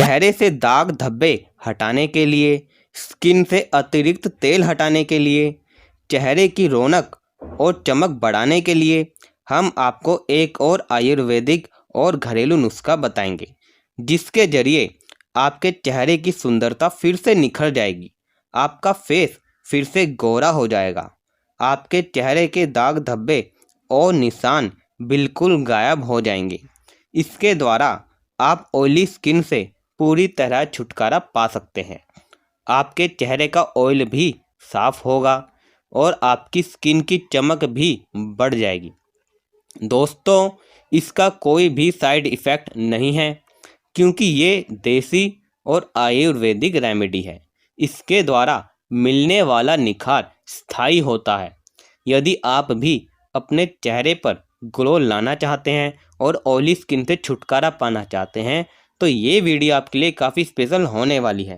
चेहरे से दाग धब्बे हटाने के लिए, स्किन से अतिरिक्त तेल हटाने के लिए, चेहरे की रौनक और चमक बढ़ाने के लिए हम आपको एक और आयुर्वेदिक और घरेलू नुस्खा बताएंगे, जिसके जरिए आपके चेहरे की सुंदरता फिर से निखर जाएगी, आपका फेस फिर से गोरा हो जाएगा, आपके चेहरे के दाग धब्बे और निशान बिल्कुल गायब हो जाएंगे। इसके द्वारा आप ऑयली स्किन से पूरी तरह छुटकारा पा सकते हैं। आपके चेहरे का ऑयल भी साफ होगा और आपकी स्किन की चमक भी बढ़ जाएगी। दोस्तों, इसका कोई भी साइड इफ़ेक्ट नहीं है, क्योंकि ये देसी और आयुर्वेदिक रेमेडी है। इसके द्वारा मिलने वाला निखार स्थायी होता है। यदि आप भी अपने चेहरे पर ग्लो लाना चाहते हैं और ऑयली स्किन से छुटकारा पाना चाहते हैं, तो ये वीडियो आपके लिए काफ़ी स्पेशल होने वाली है।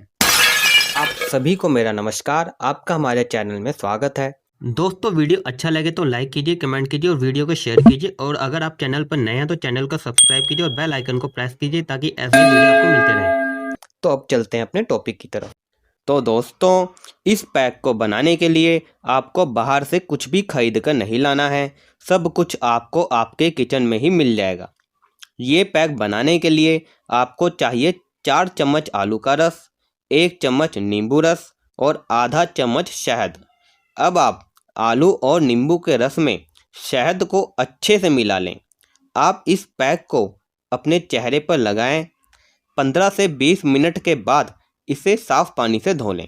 आप सभी को मेरा नमस्कार, आपका हमारे चैनल में स्वागत है। दोस्तों, वीडियो अच्छा लगे तो लाइक कीजिए, कमेंट कीजिए और वीडियो को शेयर कीजिए। और अगर आप चैनल पर नए हैं तो चैनल को सब्सक्राइब कीजिए और बेल आइकन को प्रेस कीजिए, ताकि ऐसे वीडियो आपको मिलते रहें। तो अब चलते हैं अपने टॉपिक की तरफ। तो दोस्तों, इस पैक को बनाने के लिए आपको बाहर से कुछ भी खरीद कर नहीं लाना है। सब कुछ आपको आपके किचन में ही मिल जाएगा। ये पैक बनाने के लिए आपको चाहिए 4 चम्मच आलू का रस, 1 चम्मच नींबू रस और आधा चम्मच शहद। अब आप आलू और नींबू के रस में शहद को अच्छे से मिला लें। आप इस पैक को अपने चेहरे पर लगाएं। 15 से 20 मिनट के बाद इसे साफ पानी से धो लें।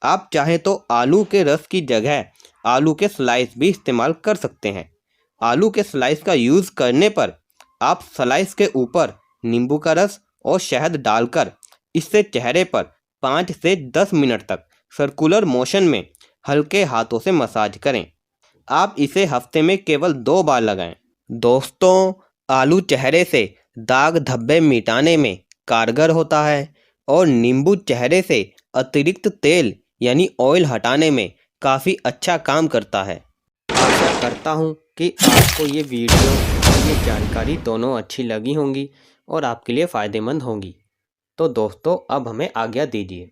आप चाहें तो आलू के रस की जगह आलू के स्लाइस भी इस्तेमाल कर सकते हैं। आलू के स्लाइस का यूज़ करने पर आप स्लाइस के ऊपर नींबू का रस और शहद डालकर इससे चेहरे पर 5 से 10 मिनट तक सर्कुलर मोशन में हल्के हाथों से मसाज करें। आप इसे हफ्ते में केवल 2 बार लगाएं। दोस्तों, आलू चेहरे से दाग धब्बे मिटाने में कारगर होता है और नींबू चेहरे से अतिरिक्त तेल यानी ऑयल हटाने में काफ़ी अच्छा काम करता है। आशा करता हूँ कि आपको ये वीडियो और ये जानकारी दोनों अच्छी लगी होंगी और आपके लिए फ़ायदेमंद होंगी। तो दोस्तों, अब हमें आज्ञा दीजिए।